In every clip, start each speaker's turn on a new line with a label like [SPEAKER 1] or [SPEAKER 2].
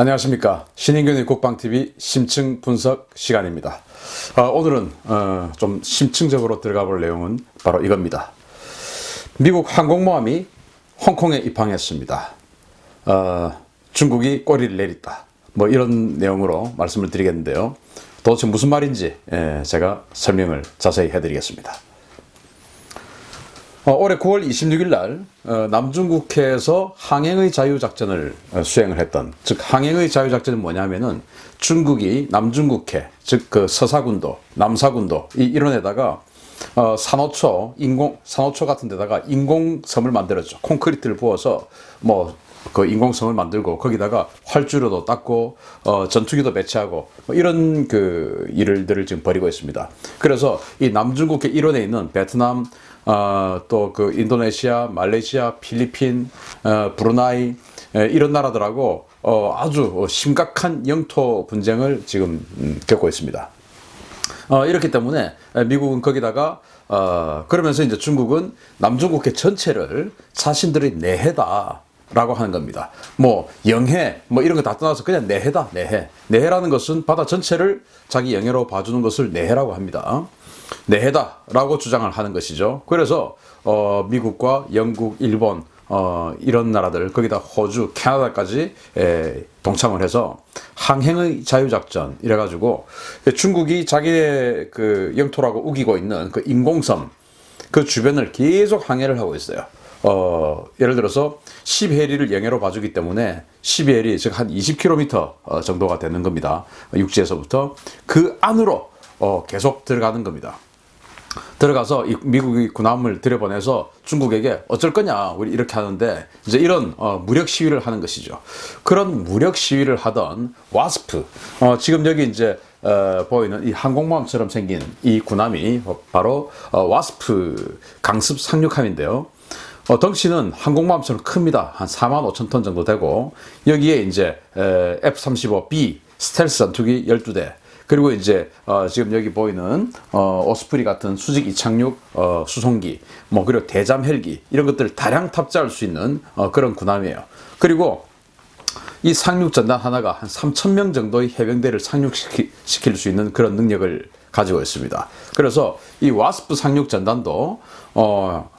[SPEAKER 1] 안녕하십니까. 신인균의 국방TV 심층 분석 시간입니다. 오늘은 좀 심층적으로 들어가 볼 내용은 바로 이겁니다. 미국 항공모함이 홍콩에 입항했습니다. 중국이 꼬리를 내렸다. 뭐 이런 내용으로 말씀을 드리겠는데요. 도대체 무슨 말인지 제가 설명을 자세히 해드리겠습니다. 올해 9월 26일 날 남중국해에서 항행의 자유작전을 수행을 했던, 즉 항행의 자유작전은 뭐냐면은 중국이 남중국해, 즉 그 서사군도, 남사군도 이 일원에다가 산호초 같은 데다가 인공섬을 만들었죠. 콘크리트를 부어서 뭐 그 인공섬을 만들고 거기다가 활주로도 닦고 전투기도 배치하고 뭐 이런 그 일들을 지금 벌이고 있습니다. 그래서 이 남중국해 일원에 있는 베트남, 또 그 인도네시아, 말레이시아, 필리핀, 브루나이 이런 나라들하고 아주 심각한 영토 분쟁을 지금 겪고 있습니다. 이렇기 때문에 미국은 거기다가 그러면서 이제 중국은 남중국해 전체를 자신들의 내해다 라고 하는 겁니다. 뭐 영해 뭐 이런 거 다 떠나서 그냥 내해다. 내해라는 것은 바다 전체를 자기 영해로 봐주는 것을 내해라고 합니다. 내해다 라고 주장을 하는 것이죠. 그래서 미국과 영국, 일본 이런 나라들, 거기다 호주, 캐나다까지 동참을 해서 항행의 자유작전 이래가지고 중국이 자기의 그 영토라고 우기고 있는 그 인공섬 그 주변을 계속 항해를 하고 있어요. 예를 들어서 10해리를 영해로 봐주기 때문에 10해리, 즉 한 20km 정도가 되는 겁니다. 육지에서부터 그 안으로 계속 들어가는 겁니다. 들어가서 미국이 군함을 들여보내서 중국에게 어쩔 거냐 우리 이렇게 하는데 이제 이런 무력 시위를 하는 것이죠. 그런 무력 시위를 하던 와스프, 지금 여기 이제 보이는 이 항공모함처럼 생긴 이 군함이 바로 와스프 강습 상륙함인데요. 덩치는 항공모함처럼 큽니다. 한 45,000톤 정도 되고 여기에 이제 F-35B 스텔스 전투기 12대, 그리고 이제 지금 여기 보이는 오스프리 같은 수직 이착륙 수송기, 뭐 그리고 대잠 헬기 이런 것들을 다량 탑재할 수 있는 그런 군함이에요. 그리고 이 상륙 전단 하나가 한 3,000명 정도의 해병대를 상륙시킬 수 있는 그런 능력을 가지고 있습니다. 그래서 이 와스프 상륙 전단도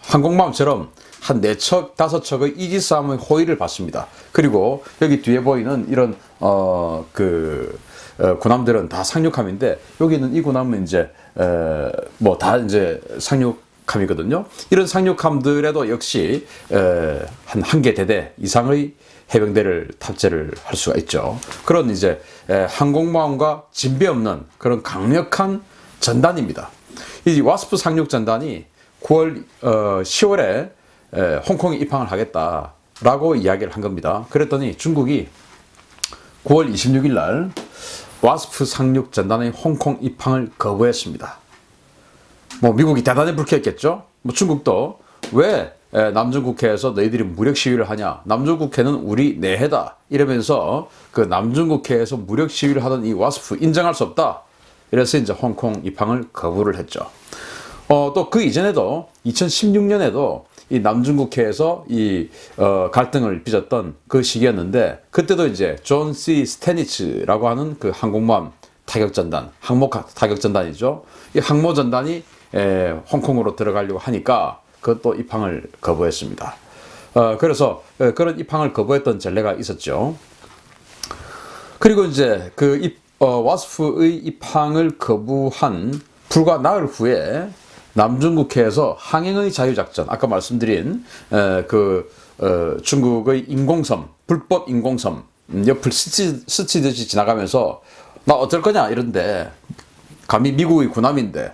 [SPEAKER 1] 항공모함처럼 한 4척, 5척의 이지스함의 호위를 받습니다. 그리고 여기 뒤에 보이는 이런 군함들은 다 상륙함인데 여기는 이 군함은 이제 뭐 다 이제 상륙함이거든요. 이런 상륙함들에도 역시 한 개 대대 이상의 해병대를 탑재를 할 수가 있죠. 그런 이제 항공모함과 진배 없는 그런 강력한 전단입니다. 이 와스프 상륙 전단이 10월에 홍콩에 입항을 하겠다라고 이야기를 한 겁니다. 그랬더니 중국이 9월 26일 날 와스프 상륙 전단의 홍콩 입항을 거부했습니다. 뭐 미국이 대단히 불쾌했겠죠. 뭐 중국도 왜 남중국해에서 너희들이 무력 시위를 하냐? 남중국해는 우리 내해다. 이러면서 그 남중국해에서 무력 시위를 하던 이 와스프 인정할 수 없다. 이래서 이제 홍콩 입항을 거부를 했죠. 또 그 이전에도 2016년에도 이 남중국해에서 이 갈등을 빚었던 그 시기였는데 그때도 이제 존 C 스테니츠라고 하는 그 항공모함 타격전단, 항모 타격전단이죠. 이 항모전단이 홍콩으로 들어가려고 하니까 그것도 입항을 거부했습니다. 그래서 그런 입항을 거부했던 전례가 있었죠. 그리고 이제 그 와스프의 입항을 거부한 불과 나흘 후에 남중국해에서 항행의 자유작전, 아까 말씀드린 중국의 인공섬, 불법 인공섬 옆을 스치듯이 지나가면서 나 어쩔 거냐 이런데 감히 미국의 군함인데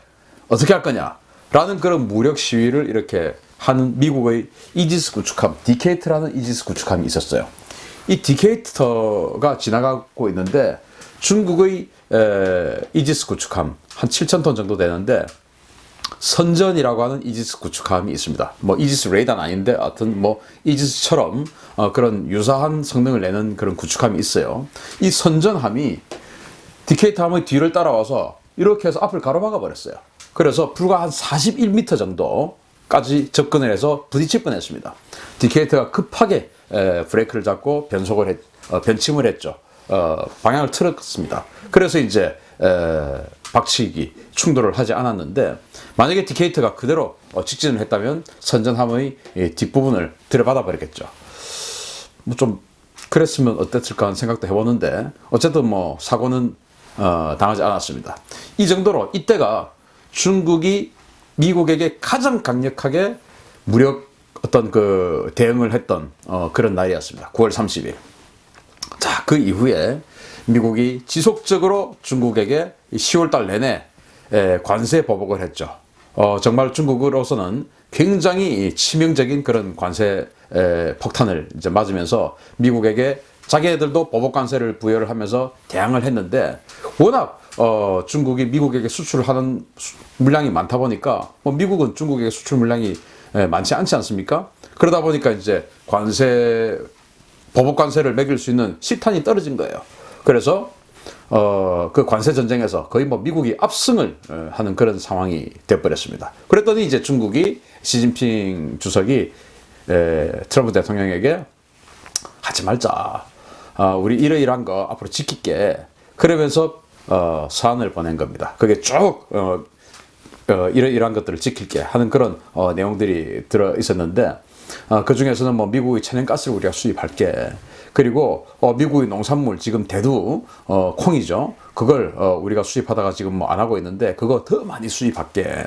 [SPEAKER 1] 어떻게 할 거냐 라는 그런 무력 시위를 이렇게 하는 미국의 이지스 구축함, 디케이트라는 이지스 구축함이 있었어요. 이 디케이터가 지나가고 있는데 중국의 이지스 구축함 한 7,000톤 정도 되는데 선전이라고 하는 이지스 구축함이 있습니다. 뭐 이지스 레이더는 아닌데 하여튼 뭐 이지스처럼 그런 유사한 성능을 내는 그런 구축함이 있어요. 이 선전함이 디케이터함의 뒤를 따라와서 이렇게 해서 앞을 가로막아 버렸어요. 그래서 불과 한 41m 정도까지 접근을 해서 부딪힐 뻔했습니다. 디케이터가 급하게 브레이크를 잡고 변침을 했죠. 방향을 틀었습니다. 그래서 이제 박치기 충돌을 하지 않았는데, 만약에 디케이트가 그대로 직진을 했다면 선전함의 뒷부분을 들여받아 버리겠죠. 뭐 좀 그랬으면 어땠을까 하는 생각도 해보는데, 어쨌든 뭐 사고는 당하지 않았습니다. 이 정도로 이때가 중국이 미국에게 가장 강력하게 무력 어떤 그 대응을 했던 그런 날이었습니다. 9월 30일. 자, 그 이후에 미국이 지속적으로 중국에게 10월 달 내내 관세 보복을 했죠. 정말 중국으로서는 굉장히 치명적인 그런 관세 폭탄을 이제 맞으면서 미국에게 자기네들도 보복 관세를 부여를 하면서 대항을 했는데, 워낙 중국이 미국에게 수출하는 물량이 많다 보니까 뭐 미국은 중국에게 수출 물량이 많지 않지 않습니까? 그러다 보니까 이제 보복 관세를 매길 수 있는 식탄이 떨어진 거예요. 그래서 그 관세 전쟁에서 거의 뭐 미국이 압승을 하는 그런 상황이 되어버렸습니다. 그랬더니 이제 중국이 시진핑 주석이 트럼프 대통령에게 하지 말자. 우리 이러이러한 거 앞으로 지킬게. 그러면서 사안을 보낸 겁니다. 그게 쭉 이러이러한 것들을 지킬게 하는 그런 내용들이 들어 있었는데, 그 중에서는 뭐 미국의 천연가스를 우리가 수입할게. 그리고 미국의 농산물 지금 대두 콩이죠. 그걸 우리가 수입하다가 지금 뭐 안 하고 있는데 그거 더 많이 수입할게.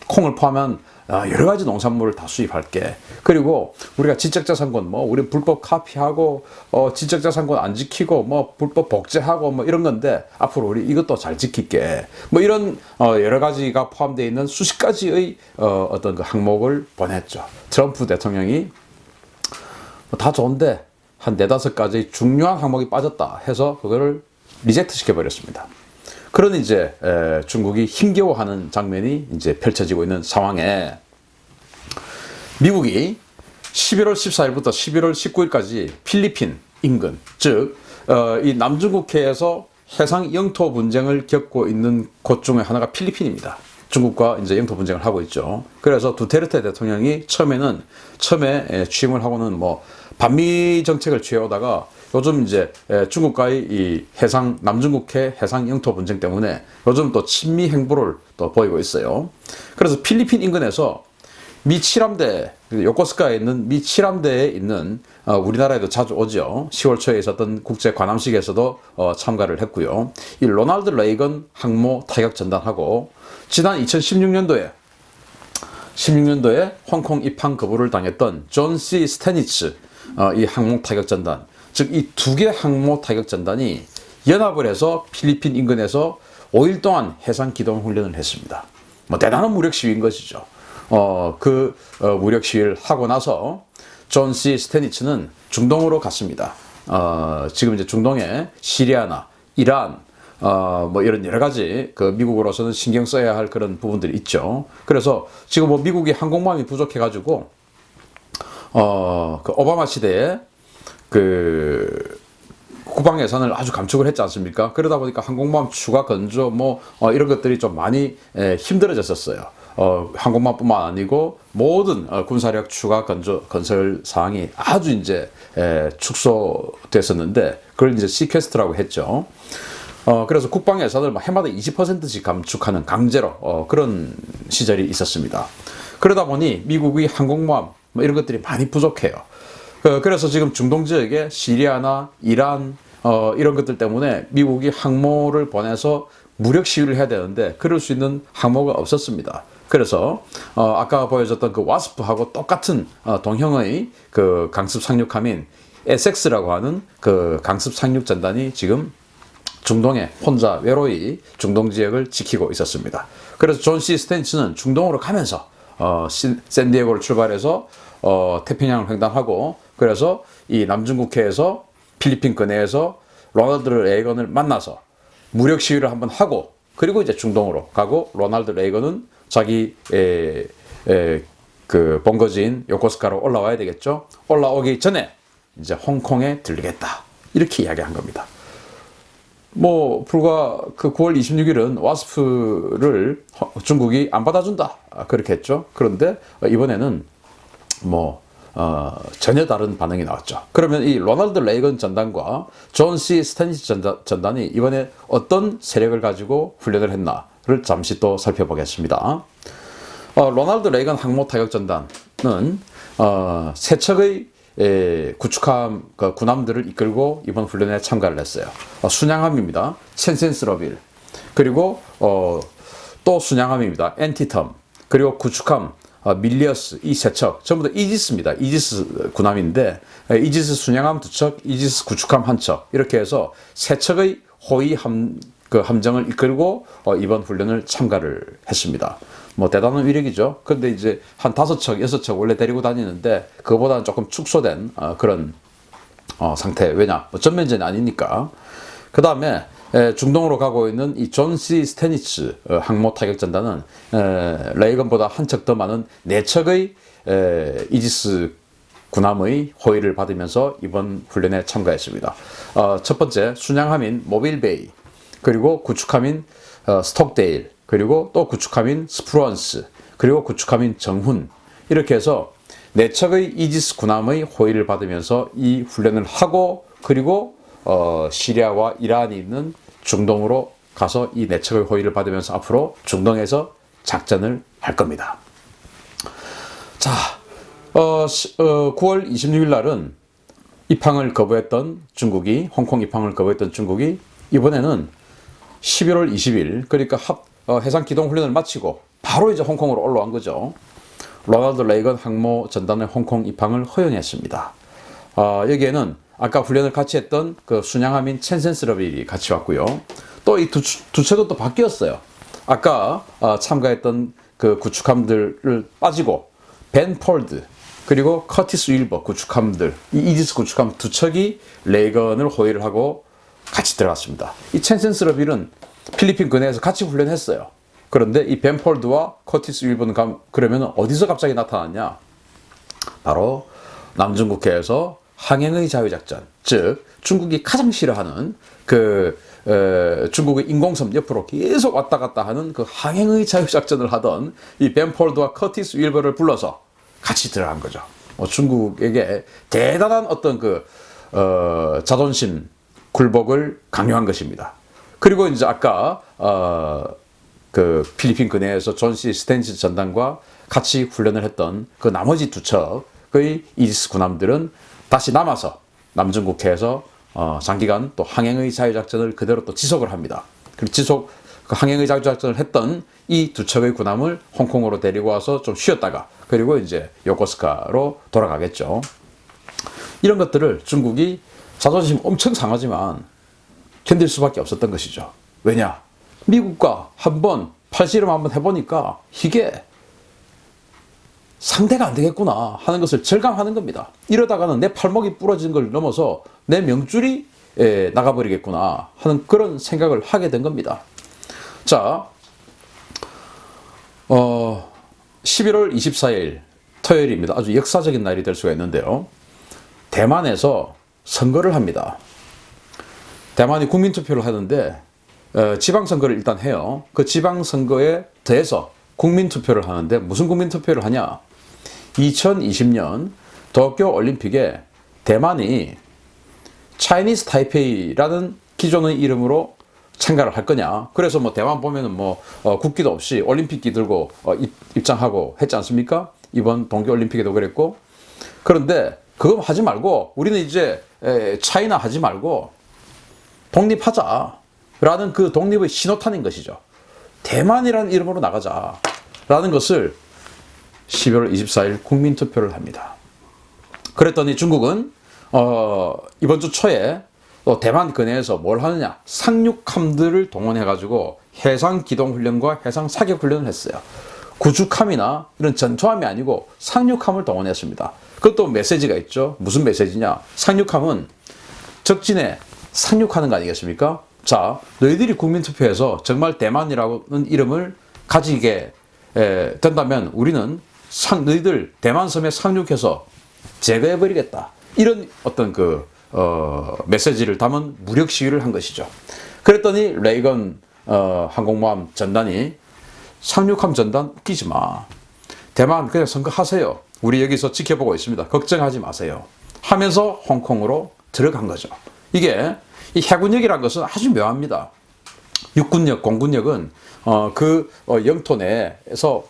[SPEAKER 1] 콩을 포함한 여러 가지 농산물을 다 수입할게. 그리고 우리가 지적자산권 뭐 우리 불법 카피하고 지적자산권 안 지키고 뭐 불법 복제하고 뭐 이런 건데 앞으로 우리 이것도 잘 지킬게. 뭐 이런 여러 가지가 포함되어 있는 수십 가지의 어떤 그 항목을 보냈죠. 트럼프 대통령이 다 좋은데 한 4-5가지 중요한 항목이 빠졌다 해서 그거를 리젝트 시켜버렸습니다. 그런 이제 중국이 힘겨워하는 장면이 이제 펼쳐지고 있는 상황에, 미국이 11월 14일부터 11월 19일까지 필리핀 인근, 즉 이 남중국해에서 해상 영토 분쟁을 겪고 있는 곳 중에 하나가 필리핀입니다. 중국과 이제 영토 분쟁을 하고 있죠. 그래서 두테르테 대통령이 처음에 취임을 하고는 뭐 반미 정책을 취해오다가 요즘 이제 중국과의 이 남중국해 해상 영토 분쟁 때문에 요즘 또 친미 행보를 또 보이고 있어요. 그래서 필리핀 인근에서 미 7함대, 요코스카에 있는 미 7함대에 있는 우리나라에도 자주 오죠. 10월 초에 있었던 국제 관함식에서도 참가를 했고요. 이 로널드 레이건 항모 타격 전단하고 지난 2016년도에 홍콩 입항 거부를 당했던 존 C 스테니츠 이 항모 타격 전단, 즉 이 2개 항모 타격 전단이 연합을 해서 필리핀 인근에서 5일 동안 해상 기동 훈련을 했습니다. 뭐 대단한 무력 시위인 것이죠. 무력 시위를 하고 나서 존 C 스테니츠는 중동으로 갔습니다. 지금 이제 중동에 시리아나 이란 뭐 이런 여러 가지 그 미국으로서는 신경 써야 할 그런 부분들이 있죠. 그래서 지금 뭐 미국이 항공모함이 부족해가지고 그 오바마 시대에 그 국방 예산을 아주 감축을 했지 않습니까? 그러다 보니까 항공모함 추가 건조 뭐 이런 것들이 좀 많이 힘들어졌었어요. 항공모함뿐만 아니고 모든 군사력 추가 건설 사항이 아주 이제 축소됐었는데 그걸 이제 시퀘스트라고 했죠. 그래서 국방 예산을 해마다 20%씩 감축하는 강제로 그런 시절이 있었습니다. 그러다 보니 미국의 항공모함 뭐 이런 것들이 많이 부족해요. 그래서 지금 중동 지역에 시리아나 이란 이런 것들 때문에 미국이 항모를 보내서 무력 시위를 해야 되는데 그럴 수 있는 항모가 없었습니다. 그래서 아까 보여줬던 그 와스프하고 똑같은 동형의 그 강습 상륙함인 SX라고 하는 그 강습 상륙 전단이 지금 중동에 혼자 외로이 중동 지역을 지키고 있었습니다. 그래서 존 C 스탠치는 중동으로 가면서 샌디에고를 출발해서 태평양을 횡단하고, 그래서 이 남중국해에서 필리핀 근해에서 로널드 레이건을 만나서 무력 시위를 한번 하고, 그리고 이제 중동으로 가고, 로널드 레이건은 자기 그 본거지인 요코스카로 올라와야 되겠죠. 올라오기 전에 이제 홍콩에 들리겠다, 이렇게 이야기한 겁니다. 뭐 불과 그 9월 26일은 와스프를 중국이 안 받아준다 그렇게 했죠. 그런데 이번에는 뭐 전혀 다른 반응이 나왔죠. 그러면 이 로널드 레이건 전단과 존 C 스테니스 전단이 이번에 어떤 세력을 가지고 훈련을 했나를 잠시 또 살펴보겠습니다. 로널드 레이건 항모 타격 전단은 세 척의 구축함 군함들을 이끌고 이번 훈련에 참가를 했어요. 순양함입니다. 센센스러빌, 그리고 또 순양함입니다. 엔티텀, 그리고 구축함 밀리어스, 이 세 척 전부 다 이지스입니다. 이지스 군함인데 이지스 순양함 2척, 이지스 구축함 1척, 이렇게 해서 세 척의 호위 함정을 이끌고 이번 훈련을 참가를 했습니다. 뭐 대단한 위력이죠. 근데 이제 한 5척, 6척 원래 데리고 다니는데 그거보다는 조금 축소된 그런 상태. 왜냐? 뭐 전면전이 아니니까. 그 다음에 중동으로 가고 있는 이 존 C 스테니츠 항모 타격 전단은 레이건보다 한 척 더 많은 4척의 이지스 군함의 호위를 받으면서 이번 훈련에 참가했습니다. 첫 번째 순양함인 모빌베이, 그리고 구축함인 스톡데일, 그리고 또 구축함인 스프루언스, 그리고 구축함인 정훈, 이렇게 해서 4척의 이지스 군함의 호위를 받으면서 이 훈련을 하고, 그리고 시리아와 이란이 있는 중동으로 가서 이 4척의 호위를 받으면서 앞으로 중동에서 작전을 할 겁니다. 자, 9월 26일 날은 입항을 거부했던 중국이, 홍콩 입항을 거부했던 중국이 이번에는 11월 20일, 그러니까 해상 기동 훈련을 마치고 바로 이제 홍콩으로 올라온 거죠. 로널드 레이건 항모 전단의 홍콩 입항을 허용했습니다. 여기에는 아까 훈련을 같이 했던 그 순양함인 첸센스러빌이 같이 왔고요. 또 이 두 척은 또 바뀌었어요. 아까 참가했던 그 구축함들을 빠지고 벤 폴드, 그리고 커티스 윌버 구축함들, 이 이지스 구축함 2척이 레이건을 호위를 하고 같이 들어갔습니다. 이 첸센스러빌은 필리핀 근해에서 같이 훈련했어요. 그런데 이 벤 폴드와 커티스 윌버는 그러면 어디서 갑자기 나타났냐? 바로 남중국해에서 항행의 자유작전, 즉 중국이 가장 싫어하는 중국의 인공섬 옆으로 계속 왔다 갔다 하는 그 항행의 자유작전을 하던 이 벤 폴드와 커티스 윌버를 불러서 같이 들어간 거죠. 중국에게 대단한 어떤 자존심 굴복을 강요한 것입니다. 그리고 이제 아까 필리핀 근해에서 존 C 스테니스 전단과 같이 훈련을 했던 그 나머지 2척의 이지스 군함들은 다시 남아서 남중국해에서 장기간 또 항행의 자유작전을 그대로 또 지속을 합니다. 그리고 항행의 자유작전을 했던 이 2척의 군함을 홍콩으로 데리고 와서 좀 쉬었다가 그리고 이제 요코스카로 돌아가겠죠. 이런 것들을 중국이 자존심 엄청 상하지만 견딜 수밖에 없었던 것이죠. 왜냐? 미국과 한번 팔씨름 한번 해보니까 이게 상대가 안 되겠구나 하는 것을 절감하는 겁니다. 이러다가는 내 팔목이 부러진 걸 넘어서 내 명줄이 나가버리겠구나 하는 그런 생각을 하게 된 겁니다. 자, 11월 24일 토요일입니다. 아주 역사적인 날이 될 수가 있는데요. 대만에서 선거를 합니다. 대만이 국민투표를 하는데 지방선거를 일단 해요. 그 지방선거에 더해서 국민투표를 하는데 무슨 국민투표를 하냐? 2020년 도쿄 올림픽에 대만이 차이니스 타이페이라는 기존의 이름으로 참가를 할 거냐? 그래서 뭐 대만 보면은 국기도 없이 올림픽기 들고 입장하고 했지 않습니까? 이번 동계올림픽에도 그랬고. 그런데 그거 하지 말고 우리는 이제 차이나 하지 말고 독립하자라는 그 독립의 신호탄인 것이죠. 대만이라는 이름으로 나가자라는 것을 12월 24일 국민투표를 합니다. 그랬더니 중국은 이번 주 초에 또 대만 근해에서 뭘 하느냐? 상륙함들을 동원해가지고 해상기동훈련과 해상사격훈련을 했어요. 구축함이나 이런 전투함이 아니고 상륙함을 동원했습니다. 그것도 메시지가 있죠. 무슨 메시지냐? 상륙함은 적진에 상륙하는 거 아니겠습니까? 자, 너희들이 국민투표에서 정말 대만이라는 이름을 가지게 된다면 우리는 너희들 대만 섬에 상륙해서 제거해버리겠다. 이런 어떤 메시지를 담은 무력 시위를 한 것이죠. 그랬더니 레이건 항공모함 전단이 상륙함 전단 웃기지 마. 대만 그냥 선거하세요. 우리 여기서 지켜보고 있습니다. 걱정하지 마세요. 하면서 홍콩으로 들어간 거죠. 이게 이 해군력이라는 것은 아주 묘합니다. 육군력, 공군력은 영토 내에서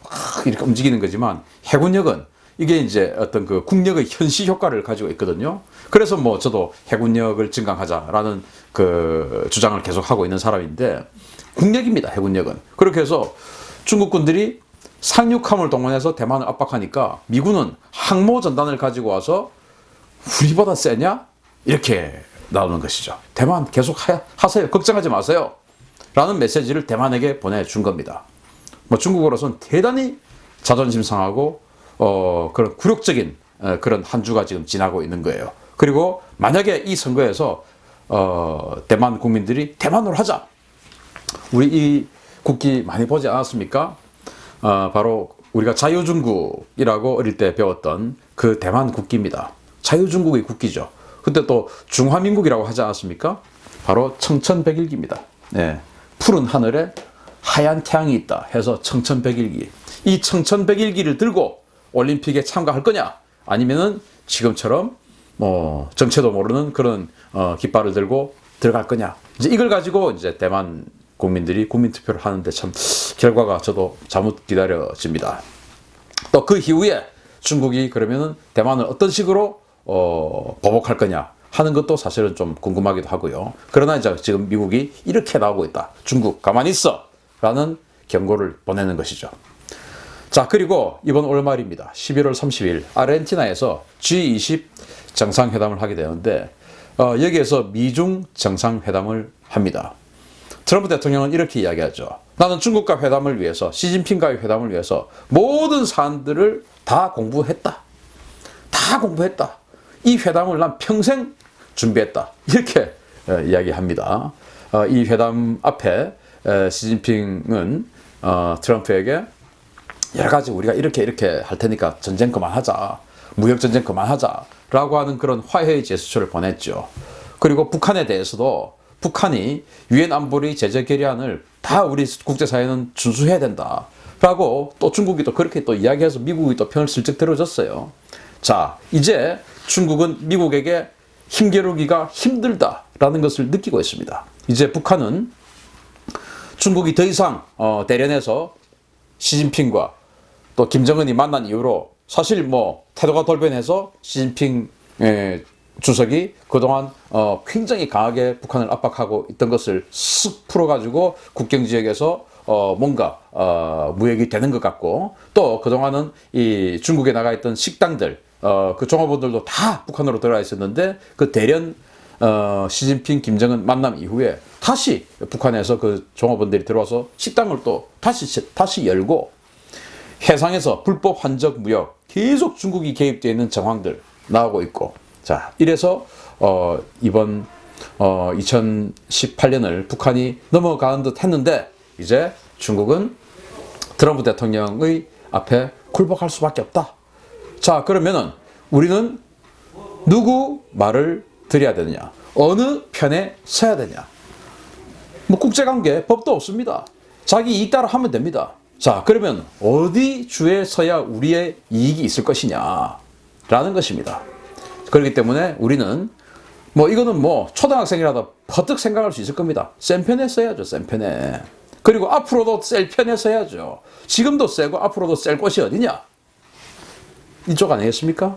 [SPEAKER 1] 이렇게 움직이는 거지만 해군력은 이게 이제 어떤 그 국력의 현시 효과를 가지고 있거든요. 그래서 뭐 저도 해군력을 증강하자라는 그 주장을 계속 하고 있는 사람인데 국력입니다. 해군력은. 그렇게 해서 중국군들이 상륙함을 동원해서 대만을 압박하니까 미군은 항모 전단을 가지고 와서 우리보다 세냐? 이렇게 나오는 것이죠. 대만 계속 하세요. 걱정하지 마세요. 라는 메시지를 대만에게 보내준 겁니다. 뭐 중국으로서는 대단히 자존심 상하고 그런 굴욕적인 그런 한 주가 지금 지나고 있는 거예요. 그리고 만약에 이 선거에서 대만 국민들이 대만으로 하자. 우리 이 국기 많이 보지 않았습니까? 바로 우리가 자유중국이라고 어릴 때 배웠던 그 대만 국기입니다. 자유중국의 국기죠. 그때 또 중화민국이라고 하지 않았습니까? 바로 청천백일기입니다. 네. 푸른 하늘에 하얀 태양이 있다 해서 청천백일기. 이 청천백일기를 들고 올림픽에 참가할 거냐? 아니면은 지금처럼 뭐 정체도 모르는 그런 깃발을 들고 들어갈 거냐? 이제 이걸 가지고 이제 대만 국민들이 국민투표를 하는데 참 결과가 저도 잘못 기다려집니다. 또 그 이후에 중국이 그러면은 대만을 어떤 식으로 보복할 거냐 하는 것도 사실은 좀 궁금하기도 하고요. 그러나 이제 지금 미국이 이렇게 나오고 있다. 중국 가만히 있어! 라는 경고를 보내는 것이죠. 자, 그리고 이번 올 말입니다. 11월 30일 아르헨티나에서 G20 정상회담을 하게 되는데 여기에서 미중 정상회담을 합니다. 트럼프 대통령은 이렇게 이야기하죠. 나는 중국과 회담을 위해서, 시진핑과의 회담을 위해서 모든 사안들을 다 공부했다. 다 공부했다. 이 회담을 난 평생 준비했다. 이렇게 이야기합니다. 이 회담 앞에 시진핑은 트럼프에게 여러 가지 우리가 이렇게 할 테니까 전쟁 그만하자. 무역전쟁 그만하자. 라고 하는 그런 화해의 제스처를 보냈죠. 그리고 북한에 대해서도 북한이 유엔 안보리 제재 결의안을 다 우리 국제사회는 준수해야 된다. 라고 또 중국이 또 그렇게 또 이야기해서 미국이 또 편을 슬쩍 들어줬어요. 자, 이제 중국은 미국에게 힘겨루기가 힘들다라는 것을 느끼고 있습니다. 이제 북한은 중국이 더 이상 대련해서 시진핑과 또 김정은이 만난 이후로 사실 뭐 태도가 돌변해서 시진핑 주석이 그동안 굉장히 강하게 북한을 압박하고 있던 것을 쓱 풀어가지고 국경지역에서 뭔가 무역이 되는 것 같고 또 그동안은 이 중국에 나가 있던 식당들 그 종업원들도 다 북한으로 들어가 있었는데 그 대련 시진핑 김정은 만남 이후에 다시 북한에서 그 종업원들이 들어와서 식당을 또 다시 열고 해상에서 불법 환적 무역 계속 중국이 개입되어 있는 정황들 나오고 있고 자 이래서 이번 2018년을 북한이 넘어가는 듯 했는데 이제 중국은 트럼프 대통령의 앞에 굴복할 수밖에 없다. 자 그러면은 우리는 누구 말을 들어야 되느냐? 어느 편에 서야 되냐? 뭐 국제관계 법도 없습니다. 자기 이익 따라 하면 됩니다. 자 그러면 어디 주에 서야 우리의 이익이 있을 것이냐? 라는 것입니다. 그렇기 때문에 우리는 뭐 이거는 뭐 초등학생이라도 퍼뜩 생각할 수 있을 겁니다. 센 편에 써야죠. 센 편에. 그리고 앞으로도 셀 편에 써야죠. 지금도 세고 앞으로도 셀 곳이 어디냐? 이쪽 아니겠습니까?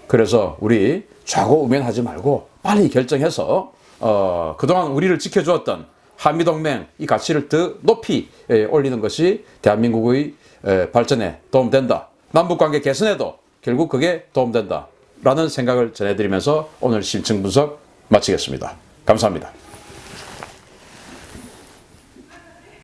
[SPEAKER 1] 그래서 우리 좌고우면하지 말고 빨리 결정해서 그동안 우리를 지켜주었던 한미동맹 이 가치를 더 높이 올리는 것이 대한민국의 발전에 도움된다. 남북관계 개선에도 결국 그게 도움된다. 라는 생각을 전해드리면서 오늘 심층 분석 마치겠습니다. 감사합니다.